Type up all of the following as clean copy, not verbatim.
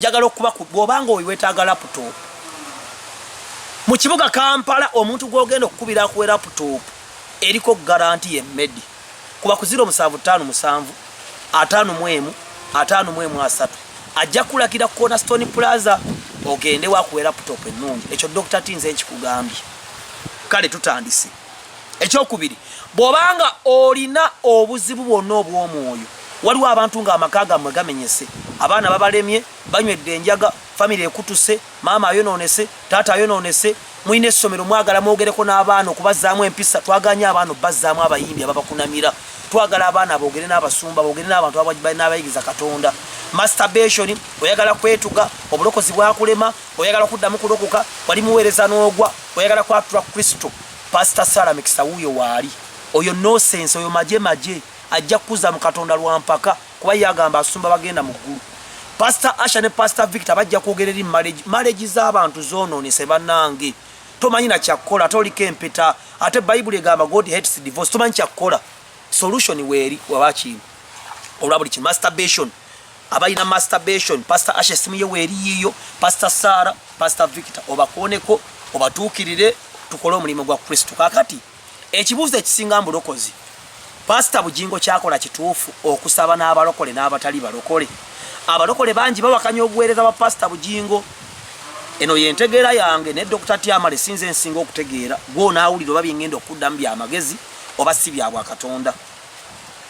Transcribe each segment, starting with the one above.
njagala okuba bw'obanga oyiwetaaga laptop mu kibuga Kampala omuntu gw'ogenda okukubira akuwe laptop eriko garanti y'emmedi kuba ku 0757 5 ajja kulakira Cornerstone Plaza ogende wakuwe laptop ennungi. Ekyo Dr. Tinze nkikugambye. Kale tutandise. Ekyokubiri, bw'obanga olina obuzibu bwonna obw'omwoyo, waliwo abantu ng'amaka gammwe gamenyese, abaana babalemye, banywedde enjaga, famire ekutuse, maama ayonoonese, taata ayonoonese, mwine essomero mwagala mwogereko n'abaana okubazzaamu empisa, twaganye abaana obbazzaamu abayimbi ababakunamira, twagala abaana aboogere n'abasumba, boogere n'abantu n'abayigiza Katonda. Masturbation, oyagala kwetuga, obulokozi bwakulema, oyagala kuddamu kulokoka, wali muweereza n'ogwa, oyagala kwatula Kristo. Pastor Sarah Mikisa wuyo waali. Oyo nonsense, oyo maje ajja kuza mu Katonda lwa mpaka kuba yagamba asumba bagenda mu ggulu. Pastor Asha ne Pastor Victor bajja kwogerera marriage z'abantu zonoonese bannange. Tomanyi na kyakola toliko empeta ate Bible egamba God hates divorce. Tomanyi kyakola solution weeri wabakimu olwabuli ki masturbation. Abayina masturbation Pastor Asha simuye weeri yiyo, Pastor Sarah, Pastor Victor obakoneko obatuukirire tukole omulimu gwa Kristo. Kakati ekibuuzo ekisinga mbulokozi Pastor Bujingo kyakola kituufu okusaba n'abalokole n'abatali balokole. Abalokole bangi bawakanya obuweereza bwa Pastor Bujingo. Eno yentegeera yange ne Dr. Tiamale sinze ensinga okutegeera gwo naawulira oba byengenda okuddamu byamagezi oba si bya bwa Katonda.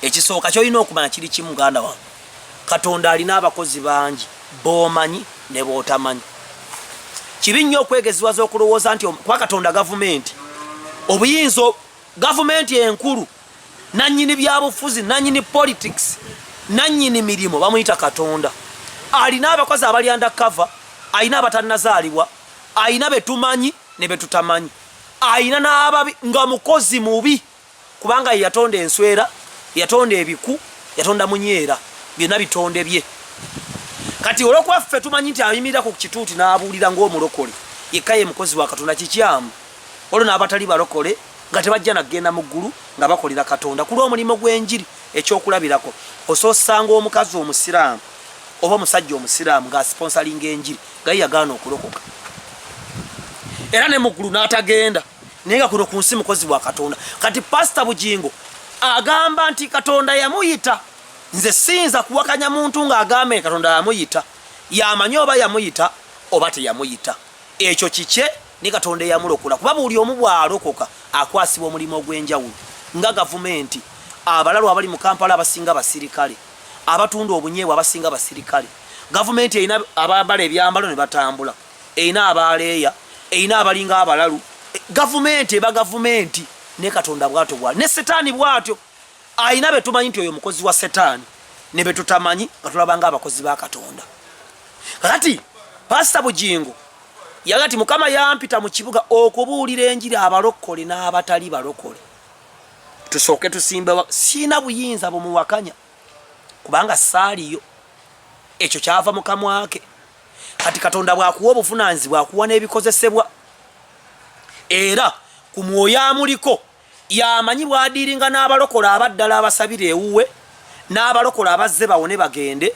Ekisooka ky'olina okumanya kiri kimu muganda wange. Katonda alina abakozi bangi b'omanyi ne b'otamanyi. Kibi nnyo okwegezebwaza okulowooza nti kuba Katonda gavumenti obuyinza gavumenti enkulu nannyini byabufuzi nannyini politics nannyini mirimo bamuyita Katonda. Alina abakozi abali undercover, alina abatannazaalibwa, alina betumanyi ne betutamanyi, alina n'ababi nga mukozi mubi kubanga yatonda enswera, yatonda ebiku, yatonda munyeera, byonna bitonde bye. Kati olwokwaffe tumanyi nti ayimirira ku kituuti n'abuulira ng'omulokole yekkaye mukozi wa Katonda kikyamu. Olwo n'abatali balokole nga tebajja nagenda mu ggulu nga bakolera Katonda ku lw'omulimu gw'enjiri. Ekyokulabirako osoosanga omukazi omusiraamu oba omusajja omusiraamu ng'asponsalinga enjiri nga yagaana okulokoka era ne mu ggulu n'atagenda naye nga kuno ku nsi mukozi wa Katonda. Kati Pastor Bujingo agamba nti Katonda yamuyita. Nze siyinza kuwakanya muntu ng'agambe Katonda yamuyita, yamanyi oba yamuyita oba teyamuyita. Ekyo kike ni Katonda yamulokola kuba buli omu bw'alokoka akwasibwa omulimu ogw'enjawulo nga gavumenti. Abalalu abali mu Kampala abasinga basirikale, abatunda obunyeebwa abasinga basirikale. Gavumenti erina abambala ebyambalo ne batambula, erina abaleeya, erina abalinga abalalu. Gavumenti eba gavumenti ne Katonda bw'atyo bw'ali ne Setaani bw'atyo. Alina betumanyi nti oyo mukozi wa Setaani ne betutamanyi nga tulabanga abakozi ba Katonda. Kati Pastor Bujingo yagati Mukama yampita mu kibuga okubuulira enjiri abalokole n'abatali balokole. Tusooke tusimbe sina buyinza bumuwakanya kubanga saaliyo. Ekyo kyava mu kamwa ke. Kati Katonda bw'akuwa obuvunaanyizibwa akuwa n'ebikozesebwa era ku mwoyo amuliko yamanyi bw'adiiringa n'abalokola abaddala abasabira ewuwe, n'abalokola abazze bawone bagende,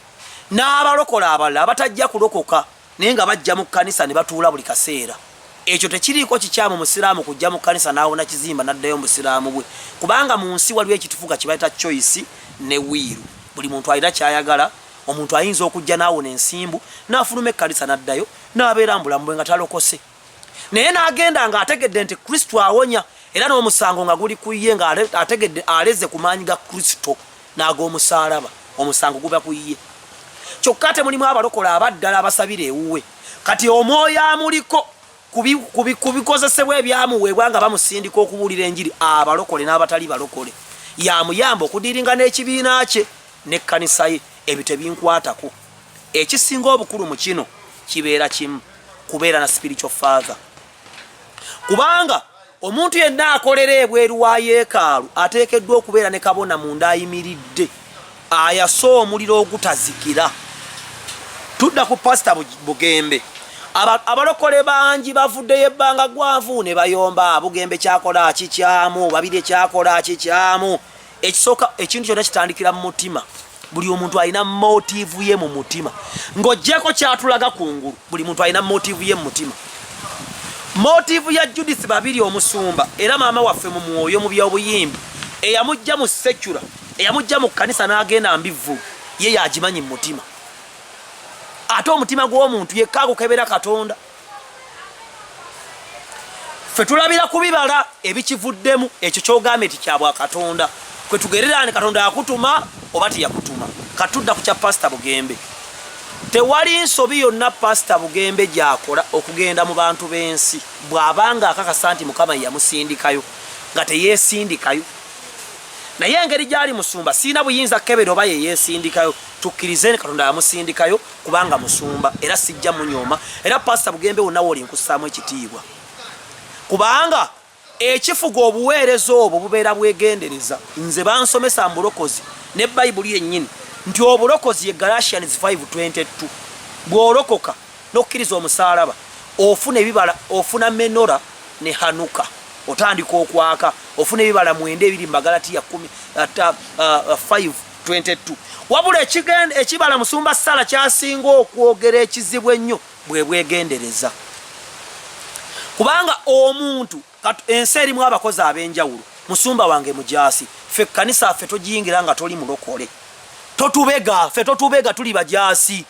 n'abalokola abalala abatajja kulokoka naye nga bajja mu kkanisa ne batuula buli kaseera. Ekyo tekiriiko kikyamu musiraamu kujja mu kkanisa n'awona kizimba n'addayo mu busiraamu bwe kubanga mu nsi waliwo ekitufuga kye bayita choice ne wiiru. Buli muntu alina kyayagala. Omuntu ayinza okujja n'awona ensimbu n'afuluma ekkanisa n'addayo n'abeera mbulamu bwe nga talokose. Naye n'agenda ng'ategedde nti Kristo awonya era n'omusango nga guli kuyiye nga ategedde aleze ku maanyi ga Kristo n'ag'omusaalaba omusango guba kuyiye. Kyokka ate mulimu abalokola abaddala abasabira ewuwe. Kati omwoyo amuliko kubikozesebwa ebyamuweebwa nga bamusindika okubuulira enjiri abalokole n'abatali balokole. Yamuyamba okudiiringa n'ekibiina kye n'ekkanisa ye. Ebyo tebinkwatako. Ekisinga obukulu mu kino kibeera kimu, kubeera na spiritual father. Kubanga omuntu yenna akolera ebweru wa yeekaalu ateekeddwa okubeera ne kabona munda ayimiridde ayasa omuliro ogutazikira. Tudda ku Pastor Bugembe. Abalokole bangi bavuddeyo ebbanga gwanvu ne bayomba Bugembe kyakola kikyamu, babiri kyakola kikyamu. Ekisooka ekintu kyonna kitandikira mu mutima. buli omuntu alina motive ye mu mutima ng'oggyeko kyatulaga kungulu buli muntu alina motive ye mu mutima motive ya Judith babiri omusumba era maama waffe mu mwoyo mu by'obuyimbi eyamujja mu secular eyamujja mu kanisa n'agenda mbivu ye yagimanyi mu mutima ate omutima gw'omuntu yekka agukebera Katonda ffe tulabira ku bibala ebikivuddemu ekyo ky'ogamba eti kya bwa Katonda kwe tugererane Katonda yakutuma oba teyakutuma katudda ku kya Pastor Bugembe tewali nsobi yonna Pastor Bugembe gy'akola okugenda mu bantu b'ensi bw'abanga akakasa nti Mukama yamusindikayo nga teyeesindikayo naye engeri gy'ali musumba siina buyinza kkebera oba yeyeesindikayo tukkirize Katonda yamusindikayo kubanga musumba era sijja munyooma era Pastor Bugembe wonna woli nkussaamu ekitiibwa kubanga ekifuga obuweereza obwo bubeera bwegendereza nze bansomesa mbulokozi ne Bayibuli yennyini nti obulokozi ye Galatians 5:22 bw'olokoka n'okkiriza omusaalaba ofuna ebibala ofuna menora ne hanuka otandika okwaka ofuna ebibala 9 ebiri mu Galatiya 5:22 wabula ekibala musumba Sala kyasinga okwogera ekizibu ennyo bwe bwegendereza kubanga omuntu ensi erimu abakozi ab'enjawulo musumba wange mujaasi ffe kanisa ffe togiyingira nga toli mulokole totubega tuli bajaasi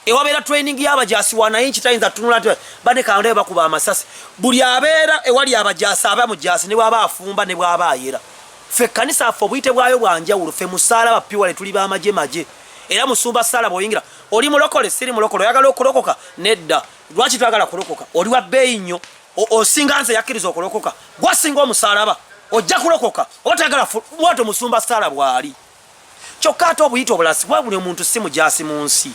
ewabeera training y'abajaasi wanayinki tayinza tunula banekandebe bakuba amasasi buli abeera ewali abajaasi aba mujaasi ne bwaba afumba ne bwaba ayera ffe kanisa ffe obuyite bwayo bwanjawulo ffe musaala bapiwale tuli bamaje era musumba Sala bw'oyingira oli mulokole siri mulokole oyagala okulokoka nedda lwaki twagala kulokoka oli wa bbeeyi nnyo osinga nze yakkiriza okulokoka gwasinga omusaalaba ojja kulokoka otagala bwato musumba Sala bw'ali kyokka ate obuyite obulasi bwa buli omuntu si mujaasi mu nsi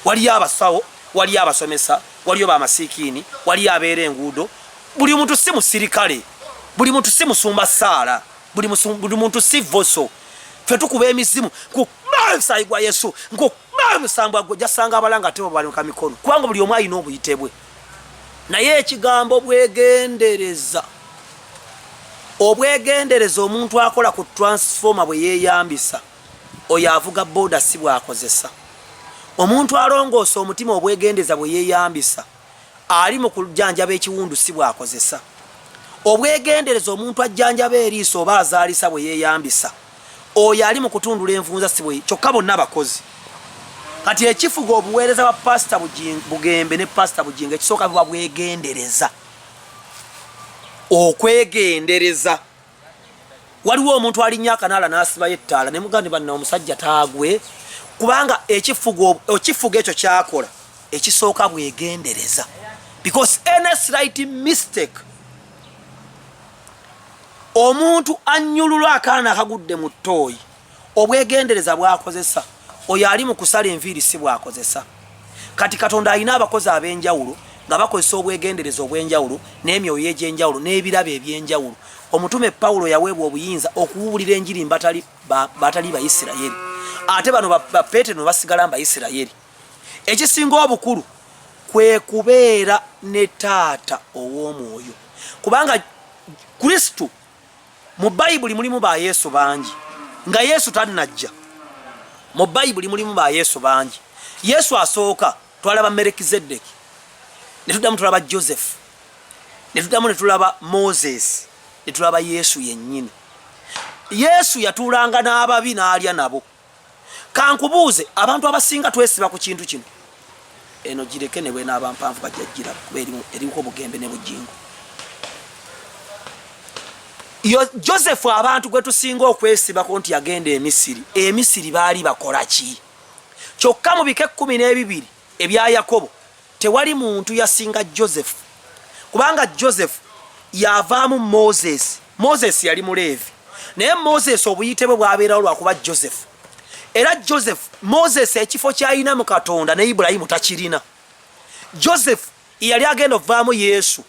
waliyo abasawo waliyo abasomesa waliyo bamasiikiini waliyo abeera enguudo buli muntu si musirikale buli muntu si musumba Sala buli muntu si voso ffe tukuba emizimu nkubamusayi gwa Yesu nkubamusambwa gwe jasanga abalanga ate babaluka mikono kubanga buli omu alina obuyite bwe naye ekigambo bwegendereza omuntu akola ku transformer bwe yeeyambisa oyo avuga boda si bwakozesa omuntu alongoosa omutima obwegendeza bwe yeeyambisa ali mu kujanjaba ekiwundu si bwakozesa obwegendereza omuntu ajjanjaba eriiso oba azaalisa bwe yeeyambisa oyo ali mu kutundula envunza si bwe kyokka bonna bakozi kati ekifuga obuweereza bwa Pastor Bugembe ne Pastor Bujingo ekisooka biba bwegendereza okwegendereza waliwo omuntu alinnya akanaala n'asibayo ettaala ne mugandi banna omusajja taagwe kubanga ekifuga ekyo kyakola ekisooka bwegendereza because any slight mistake omuntu annyulula akaana akagudde mu ttooyi obwegendereza bwakozesa oyo ali mu kusala enviiri si bwakozesa kati Katonda alina abakozi ab'enjawulo nga bakozesa obwegendereza obw'enjawulo n'emyoyo egy'enjawulo n'ebirabo eby'enjawulo omutume Pawulo yaweebwa obuyinza okuwulira enjiri batali Bayisirayiri ate bano ba Peetero basigala Bayisirayiri ekisinga obukulu kwe kubeera ne taata ow'omwoyo kubanga Kristo mu Bayibuli mulimu ba Yesu bangi nga Yesu tannajja mu Bayibuli mulimu ba Yesu bangi Yesu asooka twalaba Melekizedeki ne tuddamu tulaba Joseph ne tuddamu ne tulaba Moses ne tulaba Yesu yennyini Yesu yatuulanga n'ababi n'alya nabo kankubuuze abantu abasinga twesiba ku kintu kino eno gireke ne bwe n'abampanvu bajjajjira kuba eriko Bugembe ne Bujingo Joseph abantu gwe tusinga okwesibako nti yagenda Emisiri baali bakola ki kyokka mu bike 12 ebya Yakobo tewali muntu yasinga Joseph kubanga Joseph yavaamu Moses yali muleevi naye Moses obuyite bwe bwabeerawo lwakuba Joseph era Moses ekifo kyalina mu Katonda ne Ibulayimu takirina Joseph yali agenda ovaamu Yesu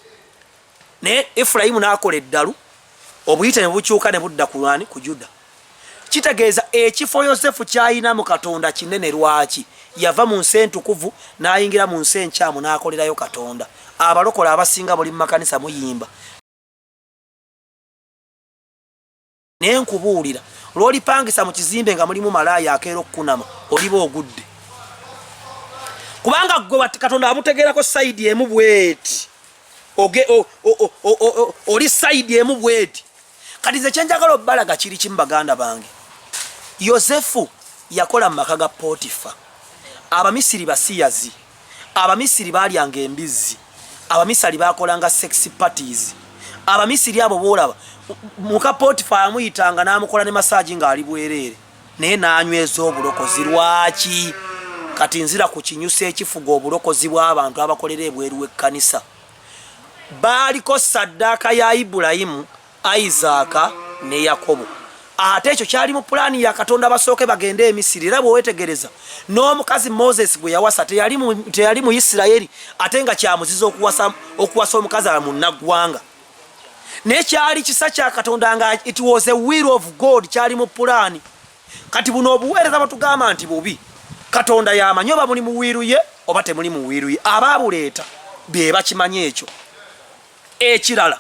ne Efulayimu n'akola eddalu obuyite ne bukyuka ne budda ku Juda kitegeeza ekifo Yosefu kyalina mu Katonda kinene lwaki yava mu nsi entukuvu n'ayingira mu nsi enkyamu n'akolerayo Katonda abalokola abasinga buli mu makanisa muyimba naye nkubuulira loli pangisa mu kizimbe nga mulimu malaya akeera okukunama oliba ogudde kubanga gwe Katonda amutegerako side emu bweti oli side emu bweti kati ze kyenjagala obbalaga kiri kimu baganda bange Yosefu yakola mu maka ga Potifa Abamisiri basiyazi Abamisiri balyanga embizzi Abamisiri bakolanga sexy parties Abamisiri abo boolaba muka Potifa amuyitanga n'amukola ne massage nga ali bwerere naye n'anyweza obulokozi lwaki kati nzira ku kinyusa ekifuga obulokozi bw'abantu abakolera ebweru w'ekkanisa baaliko saddaaka ya Ibulayimu Isaaka ne Yakobo ate ekyo kyali mu pulaani ya Katonda basooke bagende Emisiri era bwewetegereza n'omukazi Moses gwe yawasa teyali mu Isirayiri ate nga kyamuziza okuwasa omukazi ala munnaggwanga naye kyali kisa kya Katonda nga it was a will of God kyali mu pulaani kati buno obuweereza batugamba nti bubi Katonda yamanyi oba muli mu wiiru ye oba temuli mu wiiru ye abaabuleeta be bakimanye ekyo ekirala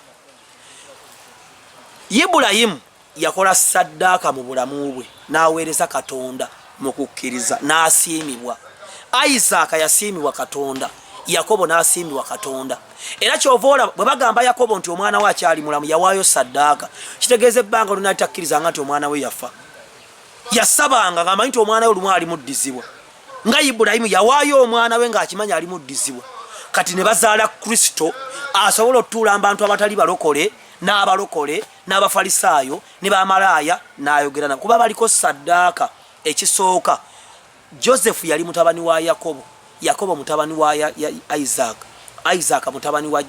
Ibulayimu yakola saddaaka mu bulamu bwe n'aweereza Katonda mu kukkiriza n'asiimibwa Isaaka yasiimibwa Katonda Yakobo n'asiimibwa Katonda era kyovoola bwe bagamba Yakobo nti omwana we akyali mulamu yawaayo saddaaka kitegeeza ebbanga olina litakkirizanga nti omwana we yafa yasabanga ng'amanyi nti omwana we olumu ali muddizibwa nga Ibulayimu yawaayo omwana we ng'akimanya ali muddizibwa kati ne bazaala Kristo asobola otutuula abantu abatali balokole n'abalokole n'abafalisaayo ne bamalaaya n'ayogera nabo kuba baliko saddaaka ekisooka Josefu yali mutabani wa Yakobo Yakobo mutabani wa Isaaka mutabani wa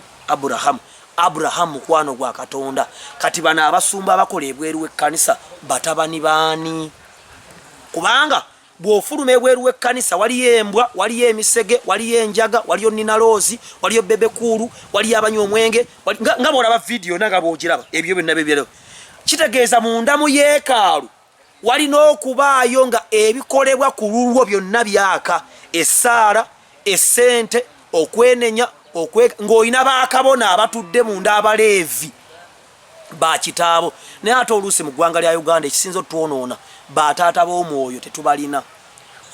Aburahamu mukwano gwa Katonda kati bano abasumba abakola ebweru w'ekkanisa batabani baani kubanga bw'ofuluma ebweru w'ekkanisa waliyo embwa waliyo emisege waliyo enjaga waliyo ninaloozi waliyo bebekulu waliyo abanywa omwenge nga bw'olaba vidiyo naga bw'ogiraba ebyo byonna bibyo kitegeeza munda mu yeekaalu walina okubaayo nga ebikolebwa ku lulwo byonna byaka essaala essente okwenenya ng'olina baakabona abatudde munda abaleevi bakitaabo naye ate oluusi mu ggwanga lya Uganda ekisinza otwonoona bataata b'omwoyo tetubalina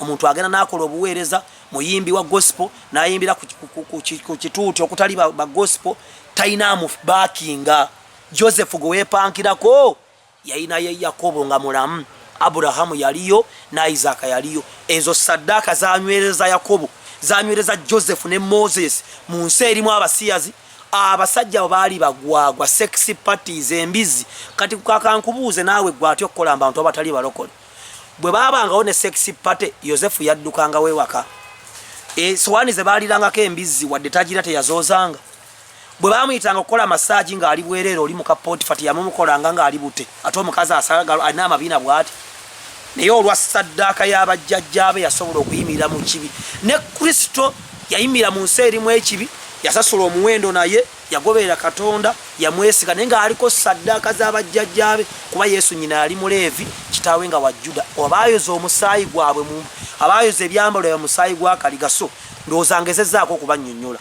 omuntu agenda n'akola obuweereza muyimbi wa gospel n'ayimbira ku kituuti okutali ba gospel talina baakinga Joseph gwe weepankirako yalina ye Yakobo nga mulamu Aburahamu yaliyo na Isaaka yaliyo ezo saddaaka zanywereza Yakobo zanywereza Joseph ne Moses mu nsi erimu abasiyazi abasajja baali bagwagwa sexy parties embizi kati kukakankubuuze naawe gwatyo okukola abantu abatali balokole bwe baabangawo ne sexy party Yosefu yaddukanga wewaka sowaani ze baalirangako embizi wadde tagira teyazoozanga bwe baamuyitanga okukola massage ng'ali bwereere oli muka Potifa teyamumukolanga ng'ali bute ate omukazi asagala alina amabiina bw'ati naye olwa saddaaka y'abajjajjaabe yasobola okuyimirira mu kibi ne Kristo yayimirira mu nsi erimu ekibi yasasula omuwendo naye yagoberera Katonda yamwesiga naye ng'aliko saddaaka z'abajjajjaabe kuba Yesu nnyina yali Muleevi kitaawe nga wa Juda abaayoza omusaayi gwabwe abaayoza ebyambalo bya musaayi gwa Kaligaso ndowooza ngezezzaako okubannyonnyola